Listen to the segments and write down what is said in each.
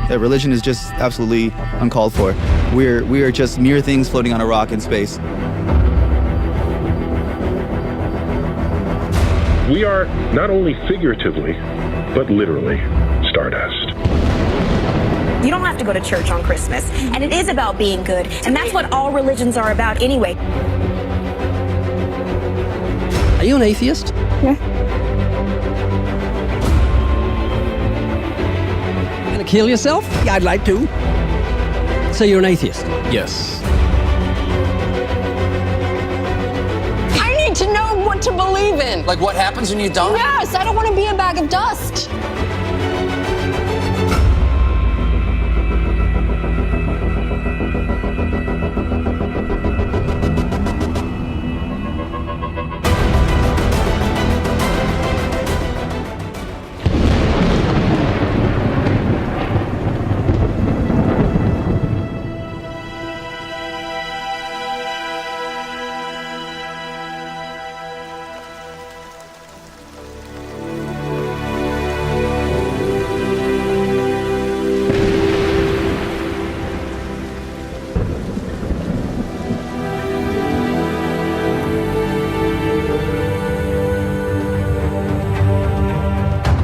that religion is just absolutely uncalled for. We are just mere things floating on a rock in space. We are not only figuratively, but literally stardust. You don't have to go to church on Christmas, and it is about being good, and that's what all religions are about anyway. Are you an atheist? Yeah. Gonna kill yourself? Yeah, I'd like to. So you're an atheist? Yes. I need to know what to believe in. Like what happens when you die? Yes, I don't want to be a bag of dust.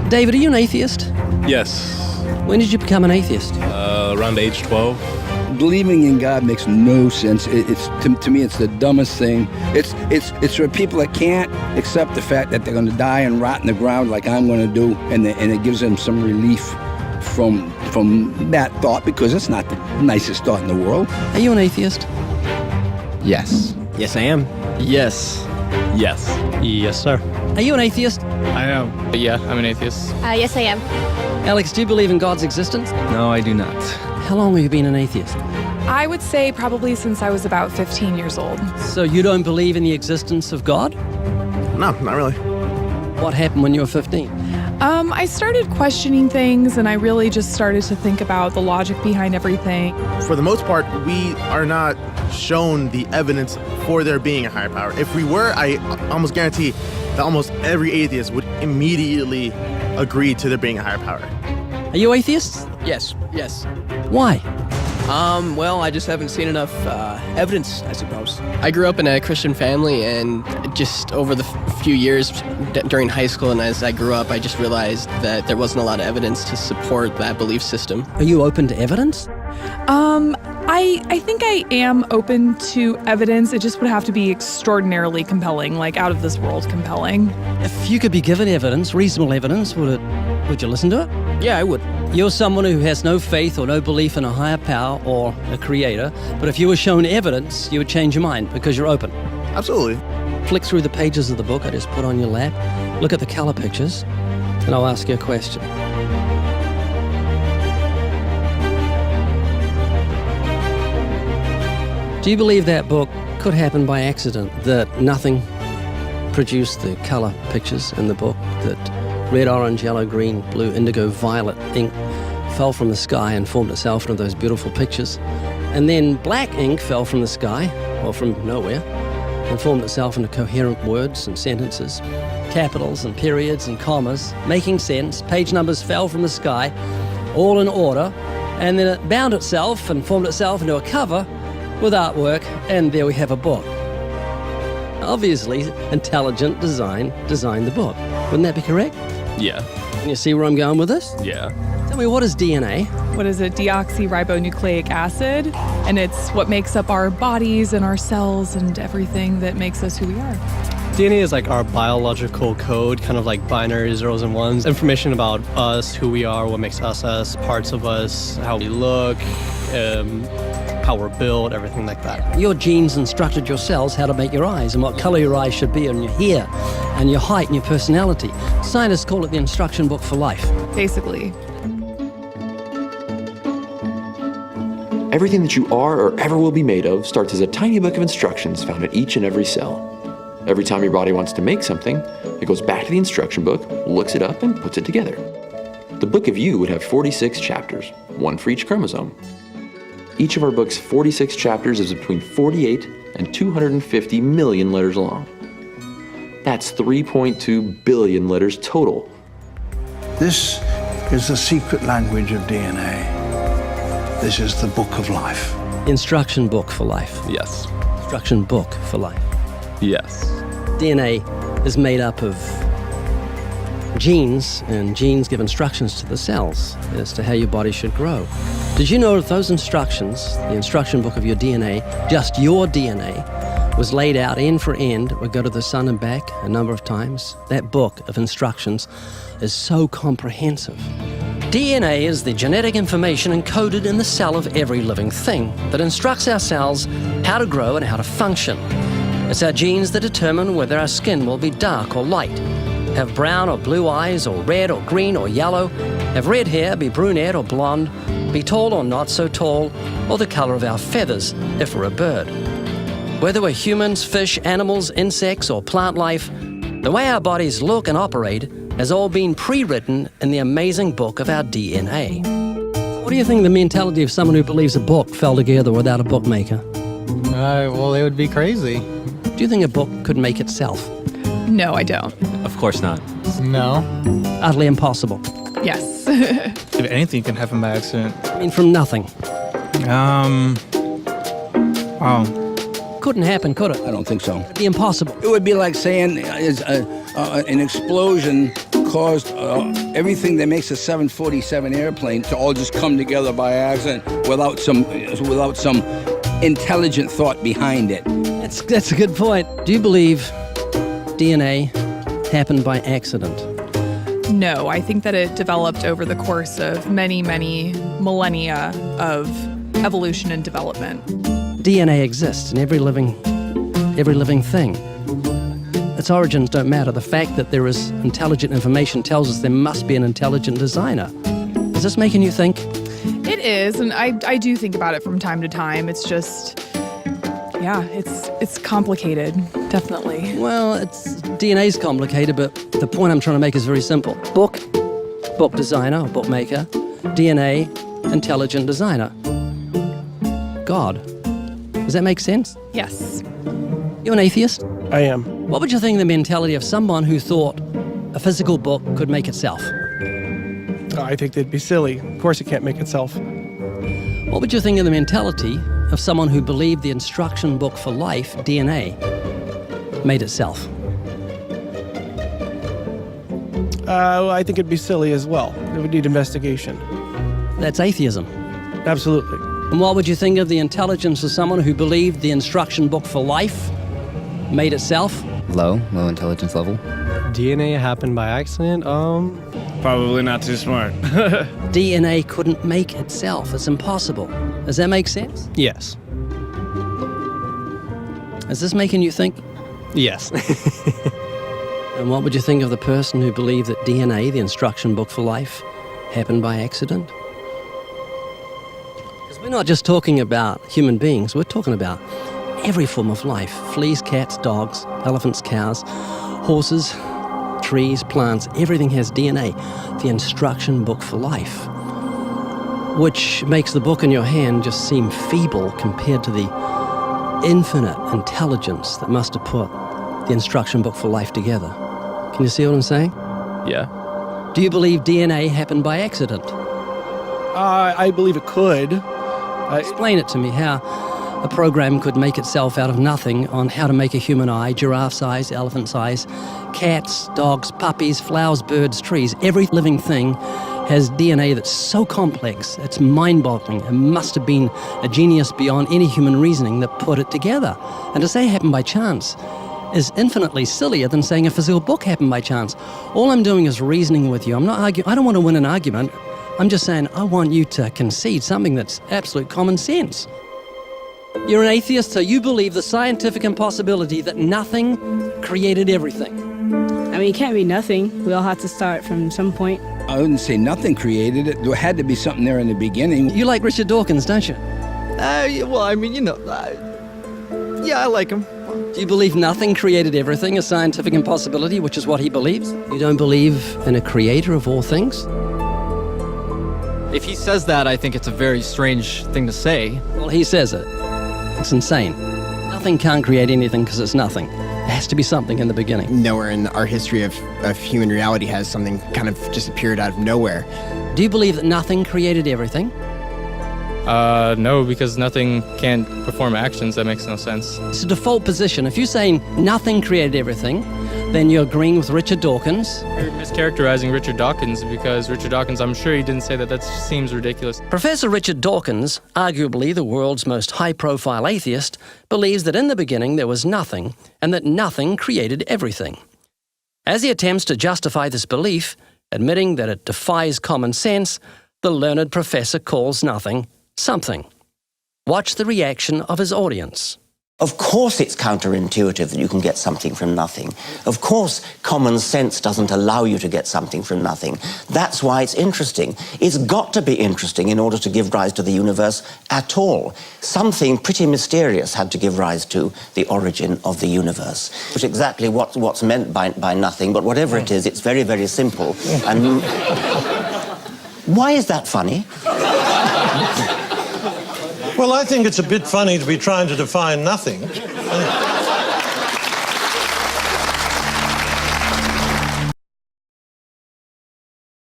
David, are you an atheist? Yes. When did you become an atheist? Around age 12. Believing in God makes no sense. It's to me, it's the dumbest thing. It's for people that can't accept the fact that they're going to die and rot in the ground like I'm going to do, and it gives them some relief from that thought, because it's not the nicest thought in the world. Are you an atheist? Yes. Yes, I am. Yes. Yes. Yes, sir. Are you an atheist? I am. Yeah, I'm an atheist. Yes, I am. Alex, do you believe in God's existence? No, I do not. How long have you been an atheist? I would say probably since I was about 15 years old. So you don't believe in the existence of God? No, not really. What happened when you were 15? I started questioning things, and I really just started to think about the logic behind everything. For the most part, we are not shown the evidence for there being a higher power. If we were, I almost guarantee that almost every atheist would immediately agree to there being a higher power. Are you atheists? Yes. Why? Well, I just haven't seen enough evidence, I suppose. I grew up in a Christian family, and just over the few years during high school and as I grew up, I just realized that there wasn't a lot of evidence to support that belief system. Are you open to evidence? I think I am open to evidence. It just would have to be extraordinarily compelling, like out of this world compelling. If you could be given evidence, reasonable evidence, would you listen to it? Yeah, I would. You're someone who has no faith or no belief in a higher power or a creator, but if you were shown evidence, you would change your mind because you're open. Absolutely. Flick through the pages of the book I just put on your lap, look at the color pictures, and I'll ask you a question. Do you believe that book could happen by accident, that nothing produced the color pictures in the book, that red, orange, yellow, green, blue, indigo, violet ink fell from the sky and formed itself into those beautiful pictures, and then black ink fell from the sky, or from nowhere, and formed itself into coherent words and sentences, capitals and periods and commas, making sense, page numbers fell from the sky, all in order, and then it bound itself and formed itself into a cover with artwork, and there we have a book. Obviously, intelligent design designed the book. Wouldn't that be correct? Yeah. Can you see where I'm going with this? Yeah. Tell me, what is DNA? What is it? Deoxyribonucleic acid. And it's what makes up our bodies and our cells and everything that makes us who we are. DNA is like our biological code, kind of like binary zeros and ones. Information about us, who we are, what makes us, parts of us, how we look, how we're built, everything like that. Your genes instructed your cells how to make your eyes and what color your eyes should be, and your hair and your height and your personality. Scientists call it the instruction book for life. Basically. Everything that you are or ever will be made of starts as a tiny book of instructions found in each and every cell. Every time your body wants to make something, it goes back to the instruction book, looks it up, and puts it together. The book of you would have 46 chapters, one for each chromosome. Each of our book's 46 chapters is between 48 and 250 million letters long. That's 3.2 billion letters total. This is the secret language of DNA. This is the book of life. Instruction book for life. Yes. Instruction book for life. Yes. DNA is made up of genes, and genes give instructions to the cells as to how your body should grow. Did you know that those instructions, the instruction book of your DNA, just your DNA, was laid out end for end, would go to the sun and back a number of times? That book of instructions is so comprehensive. DNA is the genetic information encoded in the cell of every living thing that instructs our cells how to grow and how to function. It's our genes that determine whether our skin will be dark or light, have brown or blue eyes, or red or green or yellow, have red hair, be brunette or blonde, be tall or not so tall, or the color of our feathers if we're a bird. Whether we're humans, fish, animals, insects, or plant life, the way our bodies look and operate has all been pre-written in the amazing book of our DNA. What do you think of the mentality of someone who believes a book fell together without a bookmaker? Well, they would be crazy. Do you think a book could make itself? No, I don't. Of course not. No. Utterly impossible. Yes. If anything can happen by accident. I mean, from nothing. Couldn't happen, could it? I don't think so. It'd be impossible. It would be like saying an explosion caused everything that makes a 747 airplane to all just come together by accident without some intelligent thought behind it. That's a good point. Do you believe DNA happened by accident? No, I think that it developed over the course of many, many millennia of evolution and development. DNA exists in every living thing. Its origins don't matter. The fact that there is intelligent information tells us there must be an intelligent designer. Is this making you think? It is, and I do think about it from time to time. It's just, yeah, it's complicated, definitely. Well, DNA's complicated, but the point I'm trying to make is very simple. Book designer, or bookmaker, DNA, intelligent designer. God. Does that make sense? Yes. You're an atheist? I am. What would you think of the mentality of someone who thought a physical book could make itself? I think they'd be silly. Of course it can't make itself. What would you think of the mentality of someone who believed the instruction book for life, DNA, made itself? I think it'd be silly as well. It would need investigation. That's atheism. Absolutely. And what would you think of the intelligence of someone who believed the instruction book for life made itself? Low intelligence level. DNA happened by accident? Probably not too smart. DNA couldn't make itself. It's impossible. Does that make sense? Yes. Is this making you think? Yes. And what would you think of the person who believed that DNA, the instruction book for life, happened by accident? Because we're not just talking about human beings, we're talking about every form of life. Fleas, cats, dogs, elephants, cows, horses, trees, plants, everything has DNA, the instruction book for life, which makes the book in your hand just seem feeble compared to the infinite intelligence that must have put the instruction book for life together. Can you see what I'm saying? Yeah. Do you believe DNA happened by accident? I believe it could. Explain it to me, how a program could make itself out of nothing on how to make a human eye, giraffe size, elephant size, cats, dogs, puppies, flowers, birds, trees. Every living thing has DNA that's so complex, it's mind-boggling. It must have been a genius beyond any human reasoning that put it together. And to say it happened by chance is infinitely sillier than saying a physical book happened by chance. All I'm doing is reasoning with you. I'm not arguing. I don't want to win an argument. I'm just saying I want you to concede something that's absolute common sense. You're an atheist, so you believe the scientific impossibility that nothing created everything. I mean, it can't be nothing. We all have to start from some point. I wouldn't say nothing created it. There had to be something there in the beginning. You like Richard Dawkins, don't you? Well, I mean, yeah, I like him. Do you believe nothing created everything, a scientific impossibility, which is what he believes? You don't believe in a creator of all things? If he says that, I think it's a very strange thing to say. Well, he says it. It's insane. Nothing can't create anything because it's nothing. There has to be something in the beginning. Nowhere in our history of human reality has something kind of just appeared out of nowhere. Do you believe that nothing created everything? No, because nothing can perform actions. That makes no sense. It's a default position. If you're saying nothing created everything, then you're agreeing with Richard Dawkins. You're mischaracterizing Richard Dawkins because Richard Dawkins, I'm sure he didn't say that. That seems ridiculous. Professor Richard Dawkins, arguably the world's most high-profile atheist, believes that in the beginning there was nothing and that nothing created everything. As he attempts to justify this belief, admitting that it defies common sense, the learned professor calls nothing something. Watch the reaction of his audience. Of course it's counterintuitive that you can get something from nothing. Of course common sense doesn't allow you to get something from nothing. That's why it's interesting. It's got to be interesting in order to give rise to the universe at all. Something pretty mysterious had to give rise to the origin of the universe. Which is exactly what's meant by nothing, but whatever it is, it's very, very simple. And why is that funny? Well, I think it's a bit funny to be trying to define nothing.